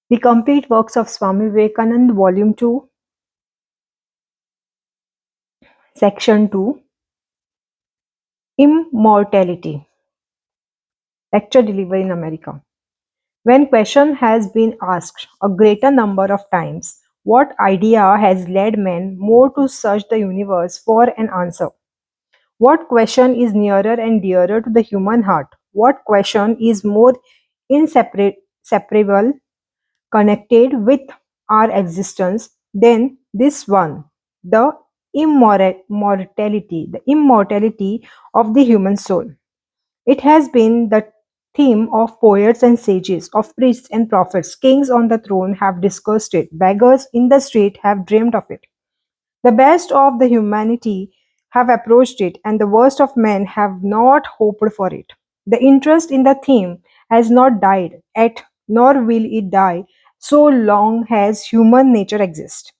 The complete works of Swami Vivekananda, Volume 2, Section 2, Immortality, lecture delivery in America. When question has been asked a greater number of times, what idea has led men more to search the universe for an answer? What question is nearer and dearer to the human heart? What question is more inseparable connected with our existence than this one, the immortality of the human soul. It has been the theme of poets and sages, of priests and prophets. Kings on the throne have discussed it, beggars in the street have dreamed of it. The best of the humanity have approached it, and the worst of men have not hoped for it. The interest in the theme has not died, yet nor will it die so long as human nature exists.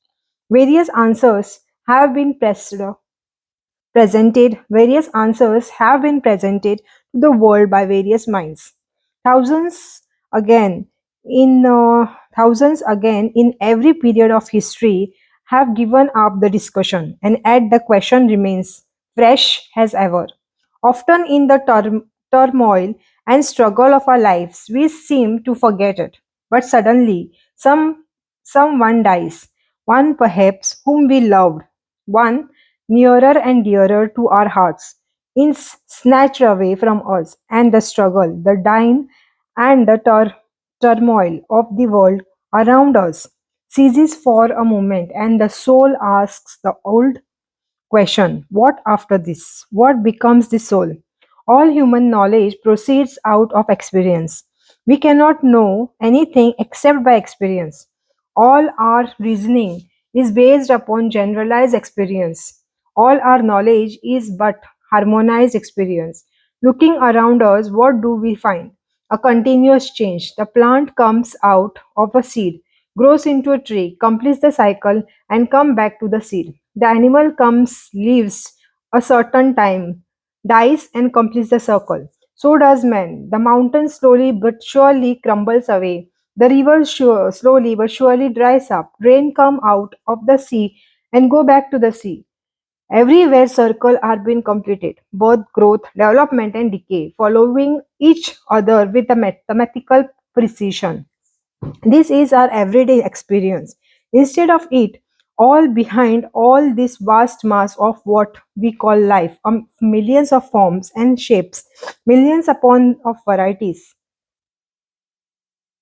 Various answers have been various answers have been presented to the world by various minds. Thousands again thousands again in every period of history have given up the discussion, and yet the question remains fresh as ever. Often in the turmoil and struggle of our lives, we seem to forget it. But suddenly, someone dies, one perhaps whom we loved, one nearer and dearer to our hearts, is snatched away from us, and the struggle, the dying, and the turmoil of the world around us ceases for a moment, and the soul asks the old question, what after this? What becomes the soul? All human knowledge proceeds out of experience. We cannot know anything except by experience. All our reasoning is based upon generalized experience. All our knowledge is but harmonized experience. Looking around us, what do we find? A continuous change. The plant comes out of a seed, grows into a tree, completes the cycle, and come back to the seed. The animal comes, lives a certain time, dies, and completes the circle. So does man. The mountain slowly but surely crumbles away. The river slowly but surely dries up. Rain come out of the sea and go back to the sea. Everywhere circle are being completed. Birth, growth, development, and decay, following each other with a mathematical precision. This is our everyday experience. Instead of it, all behind all this vast mass of what we call life, millions of forms and shapes, millions upon of varieties,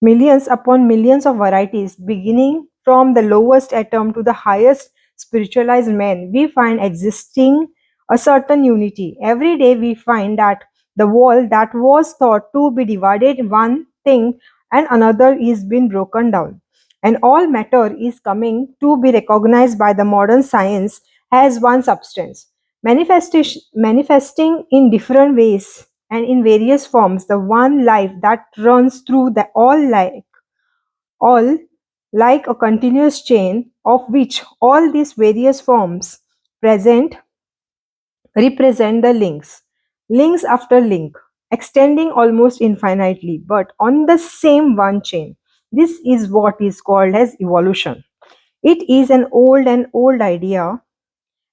millions upon millions of varieties, beginning from the lowest atom to the highest spiritualized man, we find existing a certain unity. Every day we find that the wall that was thought to be divided one thing and another is being broken down. And all matter is coming to be recognized by the modern science as one substance. Manifesting in different ways and in various forms, the one life that runs through the all like a continuous chain of which all these various forms present represent the links after link, extending almost infinitely, but on the same one chain. This is what is called as evolution. It is an old idea,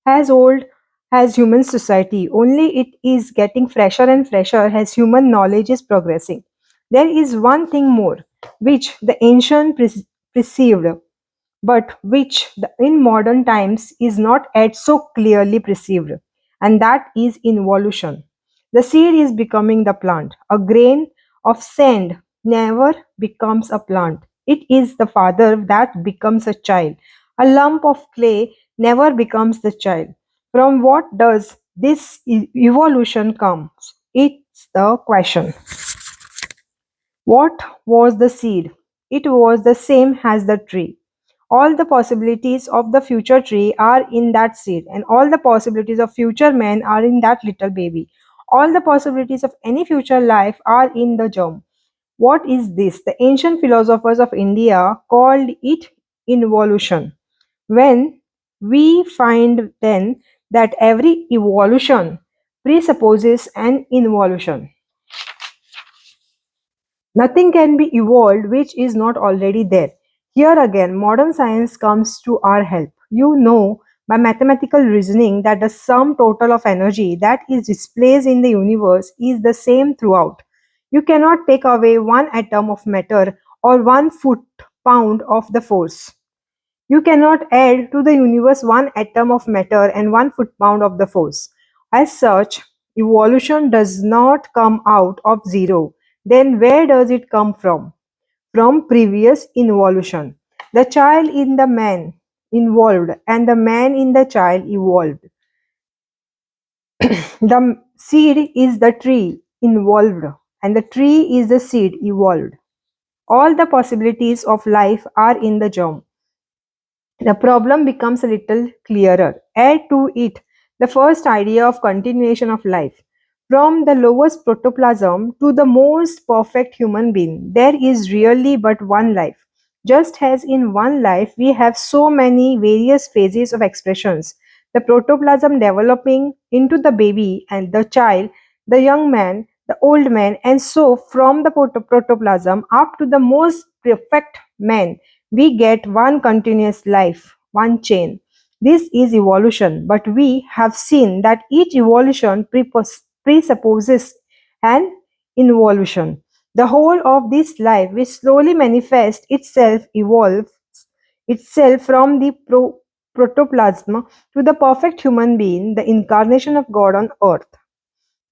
as old as human society, only it is getting fresher and fresher as human knowledge is progressing. There is one thing more, which the ancient perceived, but which in modern times is not yet so clearly perceived, and that is involution. The seed is becoming the plant. A grain of sand never becomes a plant. It is the father that becomes a child. A lump of clay never becomes the child. From what does this evolution come? It's the question. What was the seed? It was the same as the tree. All the possibilities of the future tree are in that seed, and all the possibilities of future man are in that little baby. All the possibilities of any future life are in the germ. What is this? The ancient philosophers of India called it involution. When we find then that every evolution presupposes an involution. Nothing can be evolved which is not already there. Here again, modern science comes to our help. You know by mathematical reasoning that the sum total of energy that is displaced in the universe is the same throughout. You cannot take away one atom of matter or 1 foot-pound of the force. You cannot add to the universe one atom of matter and 1 foot-pound of the force. As such, evolution does not come out of zero. Then where does it come from? From previous evolution. The child in the man evolved and the man in the child evolved. The seed is the tree evolved and the tree is the seed evolved. All the possibilities of life are in the germ. The problem becomes a little clearer. Add to it the first idea of continuation of life. From the lowest protoplasm to the most perfect human being, there is really but one life. Just as in one life we have so many various phases of expressions, the protoplasm developing into the baby and the child, the young man, the old man, and so from the protoplasm up to the most perfect man we get one continuous life, one chain. This is evolution, but we have seen that each evolution presupposes an involution. The whole of this life, which slowly manifests itself, evolves itself from the protoplasm to the perfect human being, the incarnation of God on earth.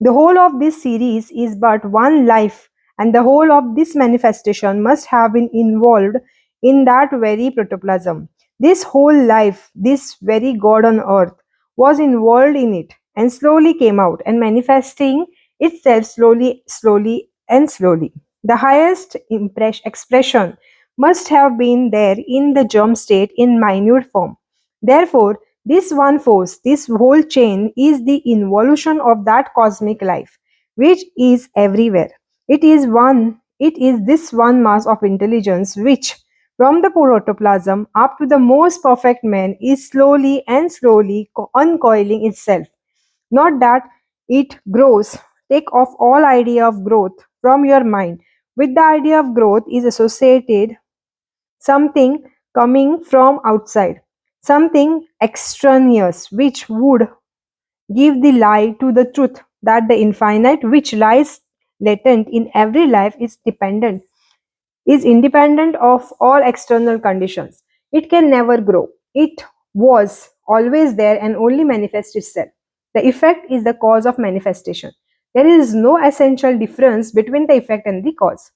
The whole of this series is but one life, and the whole of this manifestation must have been involved in that very protoplasm. This whole life, this very God on earth, was involved in it and slowly came out and manifesting itself slowly, slowly, and slowly. The highest expression must have been there in the germ state in minute form. Therefore, this one force, this whole chain is the involution of that cosmic life, which is everywhere. It is this one mass of intelligence which, from the protoplasm up to the most perfect man, is slowly and slowly uncoiling itself. Not that it grows. Take off all idea of growth from your mind. With the idea of growth is associated something coming from outside, something extraneous which would give the lie to the truth that the infinite which lies latent in every life is independent of all external conditions. It can never grow. It was always there and only manifests itself. The effect is the cause of manifestation. There is no essential difference between the effect and the cause.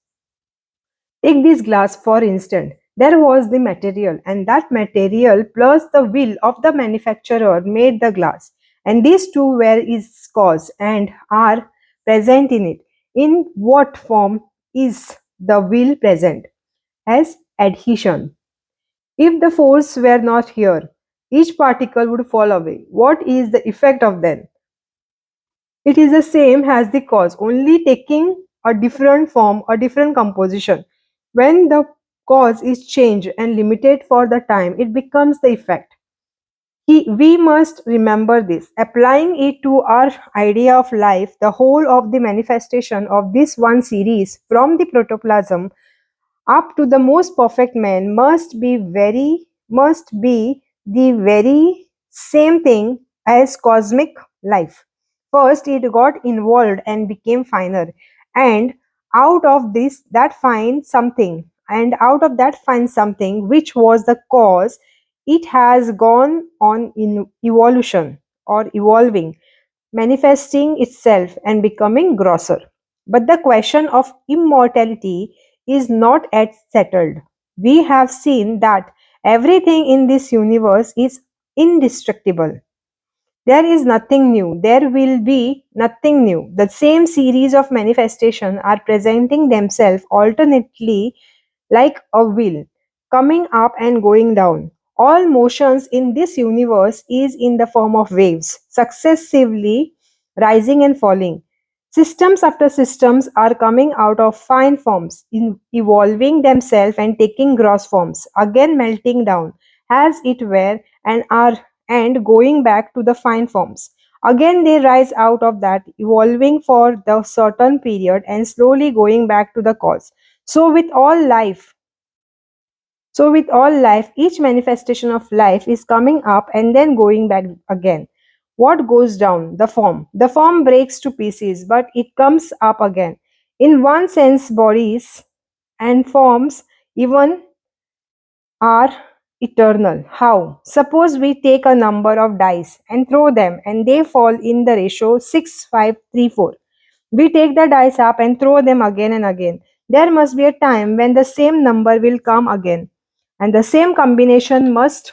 Take this glass for instance. There was the material, and that material plus the will of the manufacturer made the glass. And these two were its cause and are present in it. In what form is the will present? As adhesion. If the force were not here, each particle would fall away. What is the effect of then? It is the same as the cause, only taking a different form, a different composition. When the cause is changed and limited for the time, it becomes the effect. We must remember this. Applying it to our idea of life, the whole of the manifestation of this one series from the protoplasm up to the most perfect man must be the very same thing as cosmic life. First it got involved and became finer, and out of this that finds something, and out of that finds something which was the cause. It has gone on in evolution or evolving, manifesting itself and becoming grosser. But the question of immortality is not yet settled. We have seen that everything in this universe is indestructible. There is nothing new. There will be nothing new. The same series of manifestations are presenting themselves alternately like a wheel, coming up and going down. All motions in this universe is in the form of waves, successively rising and falling. Systems after systems are coming out of fine forms, evolving themselves and taking gross forms, again melting down, as it were, and going back to the fine forms. Again they rise out of that, evolving for the certain period and slowly going back to the cause. So with all life, each manifestation of life is coming up and then going back again. What goes down? The form. The form breaks to pieces, but it comes up again. In one sense, bodies and forms even are eternal. How? Suppose we take a number of dice and throw them and they fall in the ratio 6, 5, 3, 4. We take the dice up and throw them again and again. There must be a time when the same number will come again and the same combination must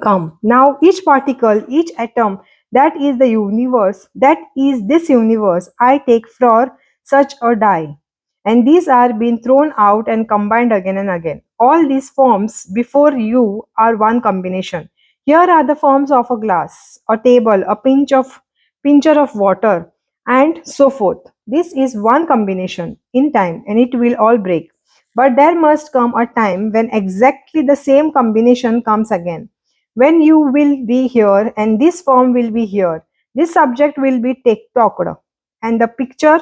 come. Now, each particle, each atom that is the universe, that is this universe, I take for such a die. And these are being thrown out and combined again and again. All these forms before you are one combination. Here are the forms of a glass, a table, a pincher of water, and so forth. This is one combination in time and it will all break. But there must come a time when exactly the same combination comes again, when you will be here and this form will be here, this subject will be talked and the picture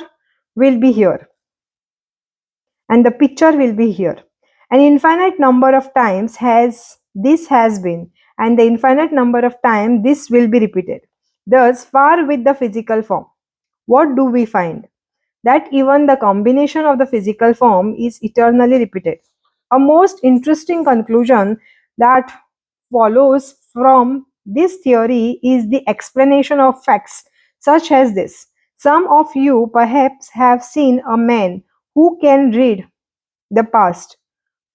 will be here and the picture will be here. An infinite number of times has been, and the infinite number of times this will be repeated. Thus far with the physical form, what do we find? That even the combination of the physical form is eternally repeated. A most interesting conclusion that follows from this theory is the explanation of facts such as this. Some of you perhaps have seen a man who can read the past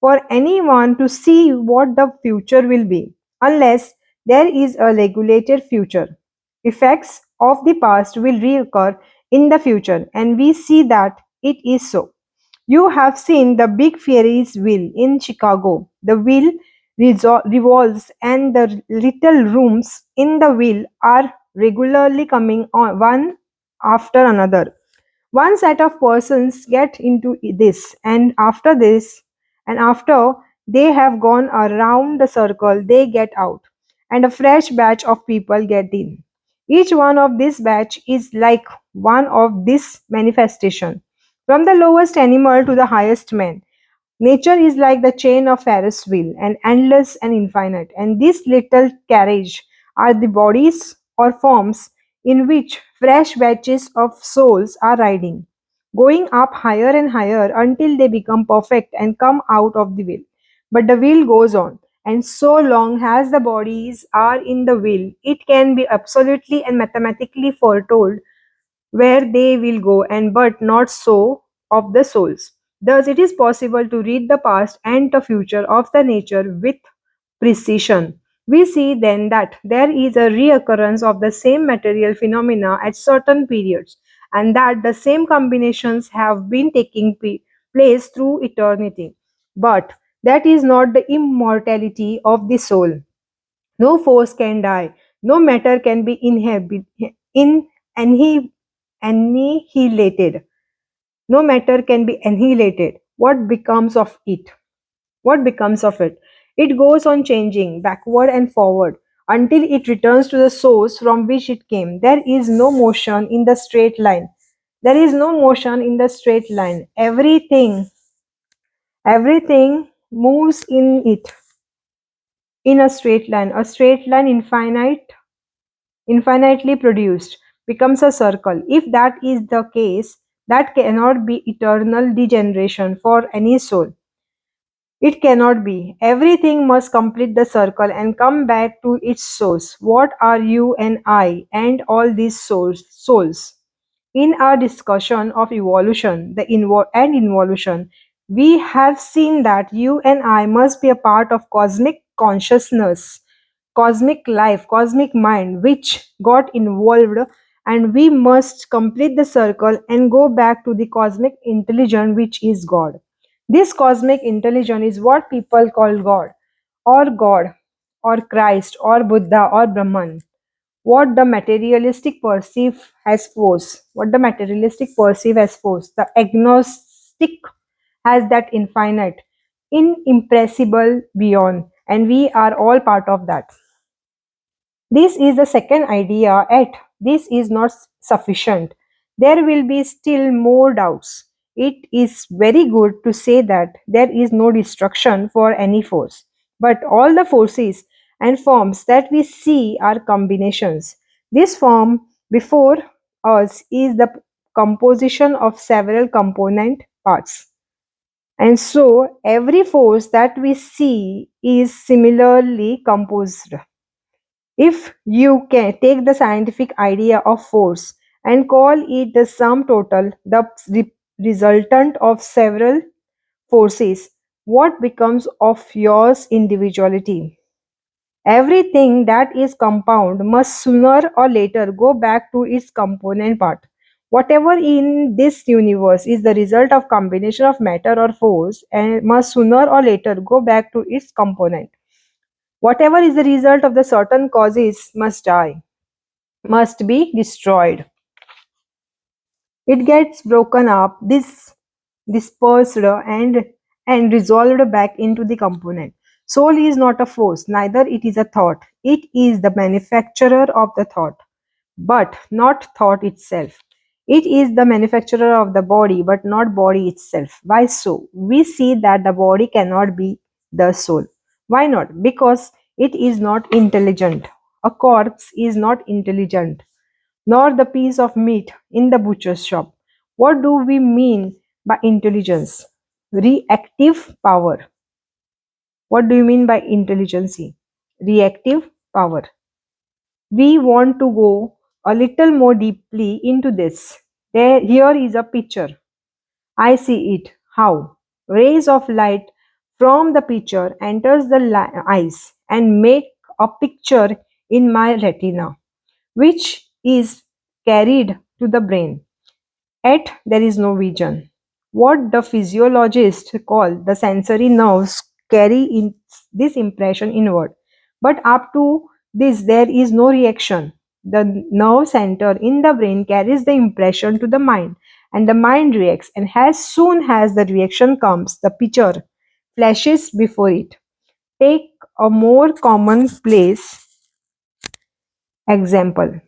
for anyone to see what the future will be, unless there is a regulated future. Effects of the past will reoccur in the future, and we see that it is so. You have seen the big Ferris wheel in Chicago. The wheel revolves, and the little rooms in the wheel are regularly coming on one after another. One set of persons get into this, and after they have gone around the circle, they get out, and a fresh batch of people get in. Each one of this batch is like one of this manifestation, from the lowest animal to the highest man. Nature is like the chain of Ferris wheel, and endless and infinite, and this little carriage are the bodies or forms in which fresh batches of souls are riding, going up higher and higher until they become perfect and come out of the wheel. But the wheel goes on, and so long as the bodies are in the wheel, it can be absolutely and mathematically foretold where they will go, and but not so of the souls. Thus it is possible to read the past and the future of the nature with precision. We see then that there is a reoccurrence of the same material phenomena at certain periods, and that the same combinations have been taking place through eternity. But that is not the immortality of the soul. No force can die, no matter can be in annihilated. No matter can be annihilated. What becomes of it? What becomes of it? It goes on changing backward and forward until it returns to the source from which it came. There is no motion in the straight line. There is no motion in the straight line. Everything moves in it in a straight line. A straight line infinitely produced, becomes a circle. If that is the case, that cannot be eternal degeneration for any soul. It cannot be. Everything must complete the circle and come back to its source. What are you and I and all these souls? In our discussion of evolution and involution, we have seen that you and I must be a part of cosmic consciousness, cosmic life, cosmic mind, which got involved, and we must complete the circle and go back to the cosmic intelligence, which is God. This cosmic intelligence is what people call God, or Christ, or Buddha, or Brahman. What the materialistic perceive as force, the agnostic has that infinite, inimpressible beyond, and we are all part of that. This is the second idea, yet this is not sufficient. There will be still more doubts. it is very good to say that there is no destruction for any force, but all the forces and forms that we see are combinations. This form before us is the composition of several component parts. And so every force that we see is similarly composed. If you can take the scientific idea of force and call it the sum total, the resultant of several forces, what becomes of yours individuality? Everything that is compound must sooner or later go back to its component part. Whatever in this universe is the result of combination of matter or force and must sooner or later go back to its component. Whatever is the result of the certain causes must die, must be destroyed. It gets broken up, dispersed and resolved back into the component. Soul is not a force, neither it is a thought. It is the manufacturer of the thought, but not thought itself. It is the manufacturer of the body, but not body itself. Why so? We see that the body cannot be the soul. Why not? Because it is not intelligent. A corpse is not intelligent, nor the piece of meat in the butcher's shop. What do we mean by intelligence? Reactive power. What do you mean by intelligence? Reactive power. We want to go a little more deeply into this. Here is a picture. I see it. How? Rays of light from the picture enters the eyes and make a picture in my retina, which is carried to the brain. Yet there is no vision. What the physiologists call the sensory nerves carry this impression inward. But up to this, there is no reaction. The nerve center in the brain carries the impression to the mind, and the mind reacts. And as soon as the reaction comes, the picture flashes before it. Take a more commonplace example.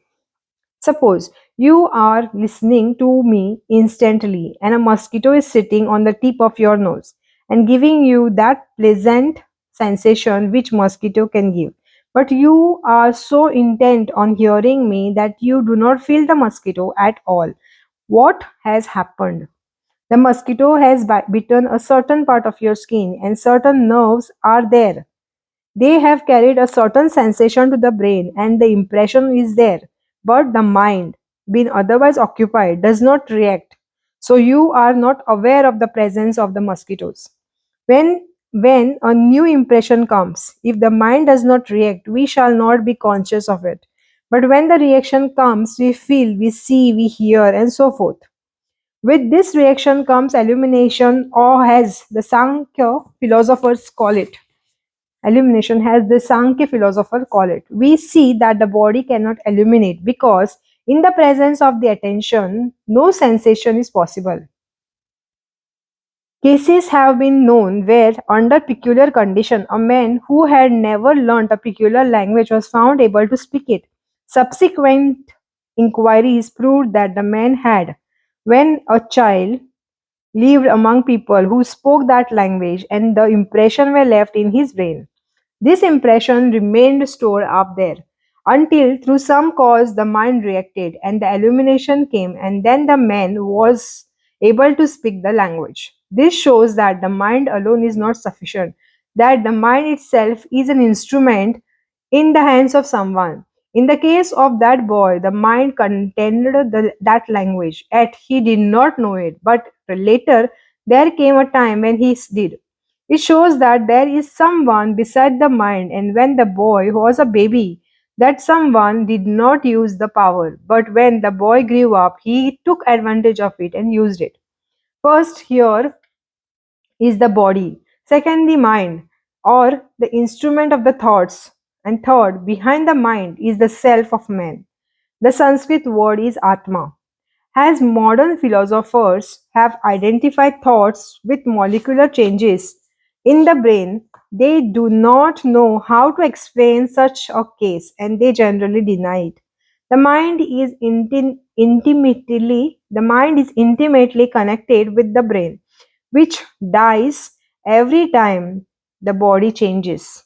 Suppose you are listening to me instantly and a mosquito is sitting on the tip of your nose and giving you that pleasant sensation which mosquito can give. But you are so intent on hearing me that you do not feel the mosquito at all. What has happened? The mosquito has bitten a certain part of your skin and certain nerves are there. They have carried a certain sensation to the brain and the impression is there, but the mind, being otherwise occupied, does not react. So you are not aware of the presence of the mosquitoes. When a new impression comes, if the mind does not react, we shall not be conscious of it. But when the reaction comes, we feel, we see, we hear, and so forth. With this reaction comes illumination, or as the Sankhya philosophers call it, illumination, has the Sankhya philosopher call it. We see that the body cannot illuminate because in the presence of the attention, no sensation is possible. Cases have been known where, under peculiar condition, a man who had never learnt a peculiar language was found able to speak it. Subsequent inquiries proved that the man had, when a child, lived among people who spoke that language, and the impression were left in his brain. This impression remained stored up there until, through some cause, the mind reacted and the illumination came, and then the man was able to speak the language. This shows that the mind alone is not sufficient, that the mind itself is an instrument in the hands of someone. In the case of that boy, the mind contained that language, yet he did not know it, but later there came a time when he did. It shows that there is someone beside the mind, and when the boy was a baby, that someone did not use the power, but when the boy grew up, he took advantage of it and used it. First, here is the body, second, the mind, or the instrument of the thoughts, and third, behind the mind is the self of man. The Sanskrit word is Atma. As modern philosophers have identified thoughts with molecular changes in the brain, they do not know how to explain such a case and they generally deny it. The mind is intimately connected with the brain, which dies every time the body changes.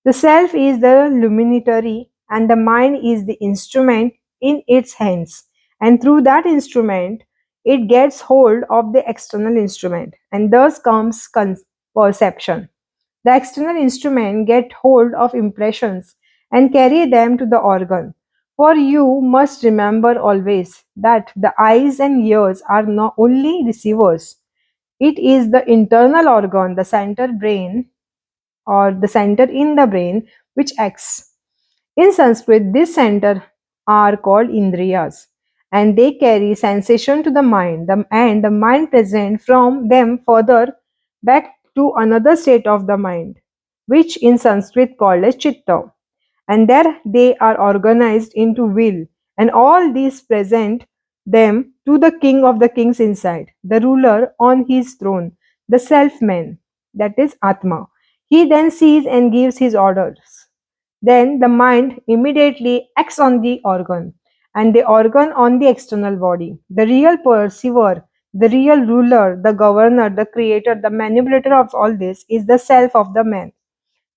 The self is the luminatory and the mind is the instrument in its hands. And through that instrument, it gets hold of the external instrument and thus comes perception. The external instrument get hold of impressions and carry them to the organ. For you must remember always that the eyes and ears are not only receivers. It is the internal organ, the center brain or the center in the brain which acts. In Sanskrit, this center are called indriyas and they carry sensation to the mind and the mind present from them further back to another state of the mind, which in Sanskrit called as chitta. And there they are organized into will, and all these present them to the king of the kings inside, the ruler on his throne, the self-man, that is Atma. He then sees and gives his orders. Then the mind immediately acts on the organ, and the organ on the external body. The real perceiver, the real ruler, the governor, the creator, the manipulator of all this is the self of the man,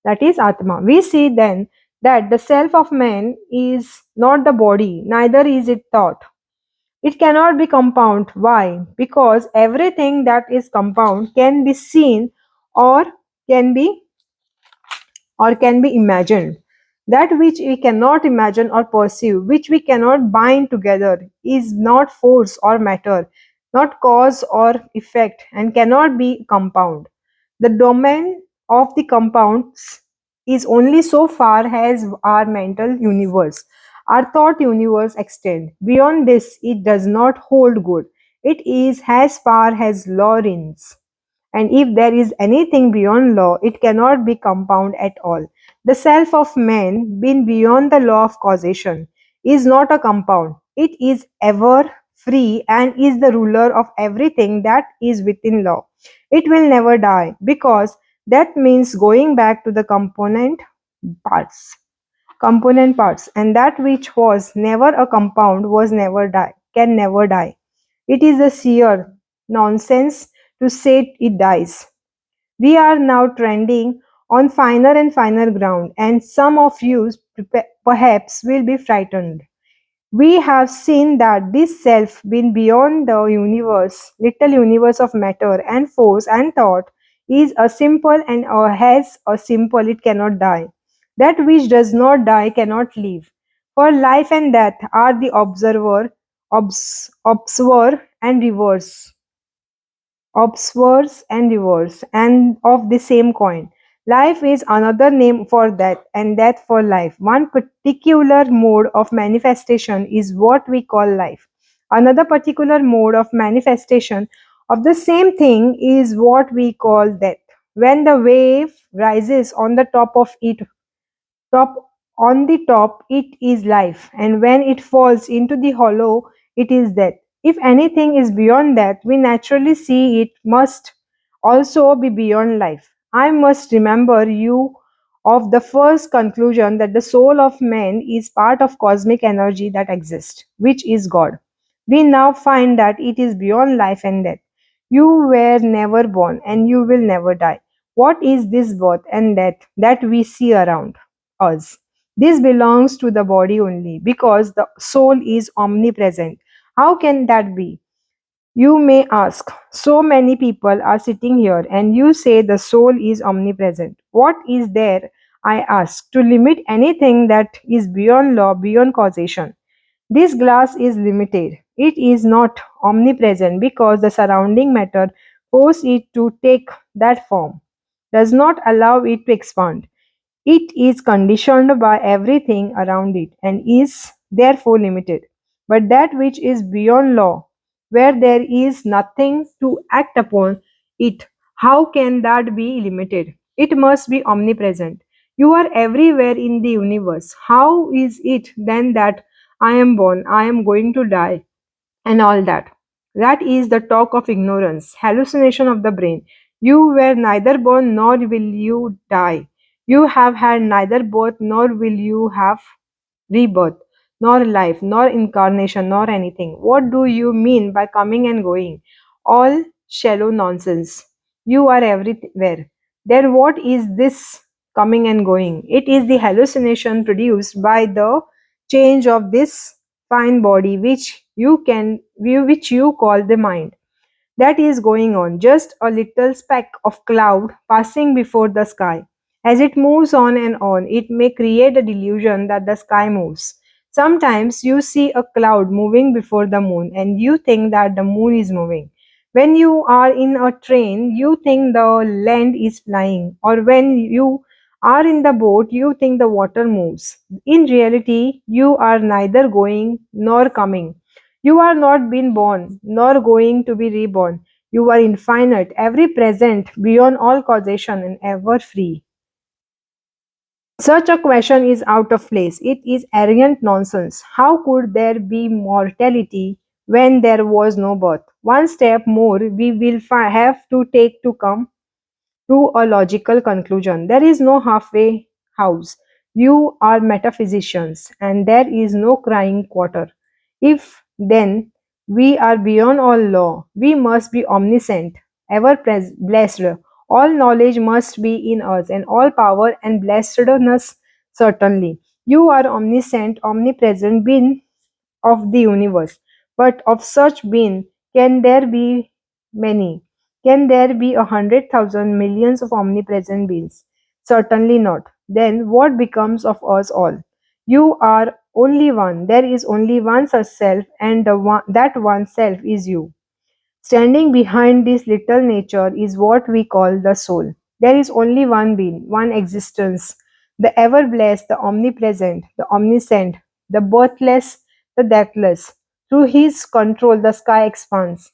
that is Atma. We see then that the self of man is not the body, neither is it thought. It cannot be compound. Why? Because everything that is compound can be seen or can be can be imagined. That which we cannot imagine or perceive, which we cannot bind together, is not force or matter, not cause or effect, and cannot be compound. The domain of the compounds is only so far as our mental universe, our thought universe extend. Beyond this, it does not hold good. It is as far as law reigns. And if there is anything beyond law, it cannot be compound at all. The self of man, being beyond the law of causation, is not a compound. It is ever free and is the ruler of everything that is within law. It will never die because that means going back to the parts component parts, and that which was never a compound was never die can never die. It is a sheer nonsense to say it dies. We are now trending on finer and finer ground, and some of you perhaps will be frightened. We have seen that this self being beyond the universe, little universe of matter and force and thought, is a simple and has a simple, it cannot die. That which does not die cannot live. For life and death are the observer and reverse observers and reverse and of the same coin. Life is another name for death and death for life. One particular mode of manifestation is what we call life. Another particular mode of manifestation of the same thing is what we call death. When the wave rises on the top of it, top on the top it is life, and when it falls into the hollow it is death. If anything is beyond that, we naturally see it must also be beyond life. I must remember you of the first conclusion that the soul of man is part of cosmic energy that exists, which is God. We now find that it is beyond life and death. You were never born and you will never die. What is this birth and death that we see around us? This belongs to the body only because the soul is omnipresent. How can that be? You may ask. So many people are sitting here and you say the soul is omnipresent. What is there, I ask, to limit anything that is beyond law, beyond causation? This glass is limited. It is not omnipresent because the surrounding matter forces it to take that form, does not allow it to expand. It is conditioned by everything around it and is therefore limited. But that which is beyond law, where there is nothing to act upon it, how can that be limited? It must be omnipresent. You are everywhere in the universe. How is it then that I am born, I am going to die, and all that? That is the talk of ignorance, hallucination of the brain. You were neither born nor will you die. You have had neither birth nor will you have rebirth, nor life, nor incarnation, nor anything. What do you mean by coming and going? All shallow nonsense. You are everywhere. Then what is this coming and going? It is the hallucination produced by the change of this fine body which you call the mind. That is going on, just a little speck of cloud passing before the sky. As it moves on and on, it may create a delusion that the sky moves. Sometimes you see a cloud moving before the moon and you think that the moon is moving. When you are in a train, you think the land is flying, or when you are in the boat, you think the water moves. In reality, you are neither going nor coming. You are not been born, nor going to be reborn. You are infinite, every present, beyond all causation, and ever free. Such a question is out of place. It is arrogant nonsense. How could there be mortality when there was no birth? One step more we will have to take to come to a logical conclusion. There is no halfway house. You are metaphysicians, and there is no crying quarter. If then we are beyond all law, we must be omniscient, ever blessed. All knowledge must be in us, and all power and blessedness certainly. You are omniscient, omnipresent being of the universe. But of such being, can there be many? Can there be 100,000 millions of omnipresent beings? Certainly not. Then what becomes of us all? You are only one. There is only one such self, and that one self is you. Standing behind this little nature is what we call the soul. There is only one being, one existence, the ever blessed, the omnipresent, the omniscient, the birthless, the deathless. Through his control, the sky expands.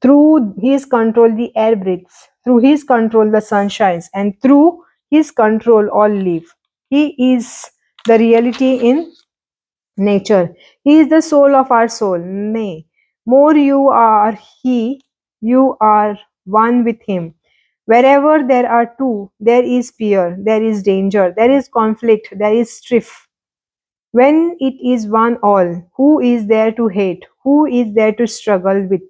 Through his control, the air breathes. Through his control, the sun shines. And through his control, all live. He is the reality in nature. He is the soul of our soul. Nay, more you are He, you are one with Him. Wherever there are two, there is fear, there is danger, there is conflict, there is strife. When it is one all, who is there to hate? Who is there to struggle with?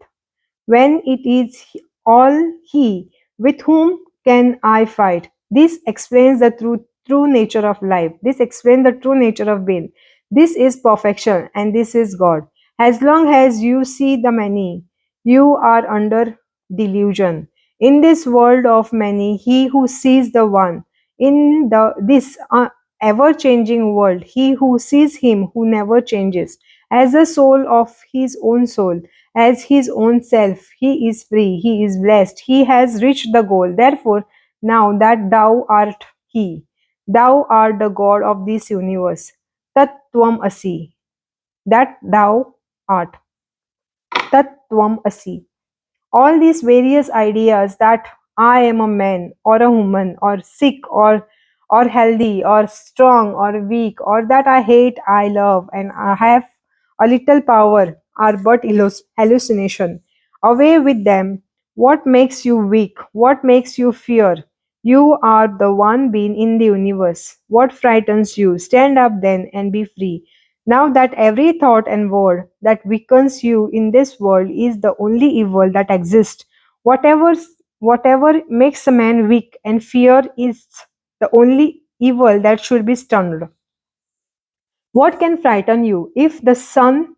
When it is all He, with whom can I fight? This explains the true nature of life. This explains the true nature of being. This is perfection and this is God. As long as you see the many, you are under delusion. In this world of many, he who sees the one, in this ever changing world, he who sees him who never changes, as the soul of his own soul, as his own self, he is free, he is blessed, he has reached the goal. Therefore, now that thou art he, thou art the God of this universe, Tat Tvam Asi, that thou art, Tat Tvam Asi. All these various ideas that I am a man or a woman or sick or healthy or strong or weak, or that I hate, I love, and I have a little power, are but hallucination. Away with them. What makes you weak? What makes you fear? You are the one being in the universe. What frightens you? Stand up then and be free. Now that every thought and word that weakens you in this world is the only evil that exists, whatever whatever makes a man weak and fear is the only evil that should be stunned. What can frighten you if the suns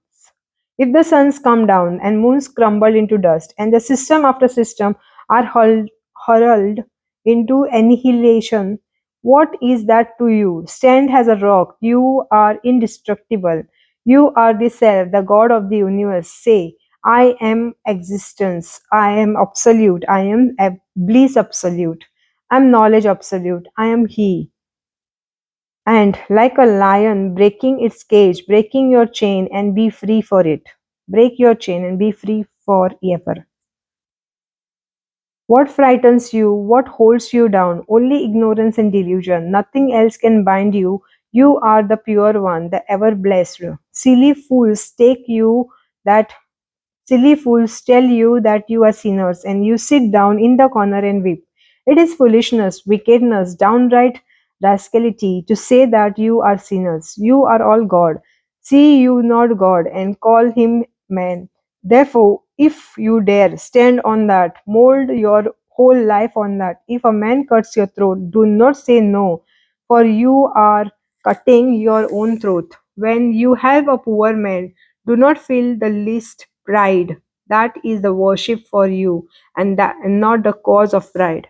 come down and moons crumble into dust and the system after system are hurled into annihilation? What is that to you? Stand as a rock. You are indestructible. You are the self, the God of the universe. Say, I am existence. I am absolute. I am bliss absolute. I am knowledge absolute. I am He. And like a lion breaking its cage, breaking your chain and be free for it. Break your chain and be free forever. What frightens you? What holds you down? Only ignorance and delusion. Nothing else can bind you. You are the pure one, the ever blessed. Silly fools take you that Silly fools tell you that you are sinners, and you sit down in the corner and weep. It is foolishness, wickedness, downright rascality to say that you are sinners. You are all God. See you not God, and call him man. Therefore, if you dare stand on that, mold your whole life on that. If a man cuts your throat, do not say no, for you are cutting your own throat. When you help a poor man, do not feel the least pride. That is the worship for you, and not the cause of pride.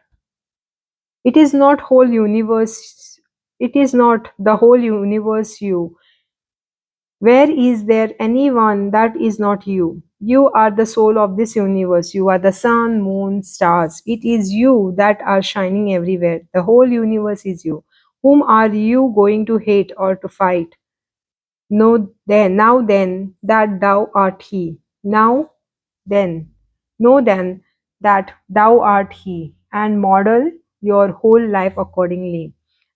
It is not whole universe. It is not the whole universe you. Where is there anyone that is not you? You are the soul of this universe. You are the sun, moon, stars. It is you that are shining everywhere. The whole universe is you. Whom are you going to hate or to fight? Now then, that thou art he. Now then, know then that thou art he, and model your whole life accordingly.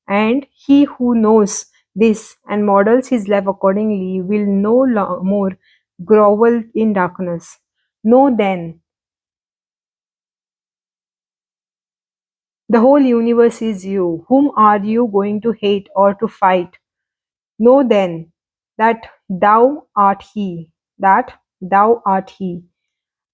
And he who knows this and models his life accordingly will more grovel in darkness. Know then, the whole universe is you. Whom are you going to hate or to fight? Know then that thou art he, that thou art he,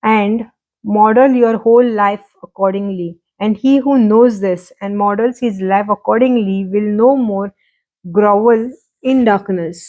and model your whole life accordingly. And he who knows this and models his life accordingly will no more grovel in darkness.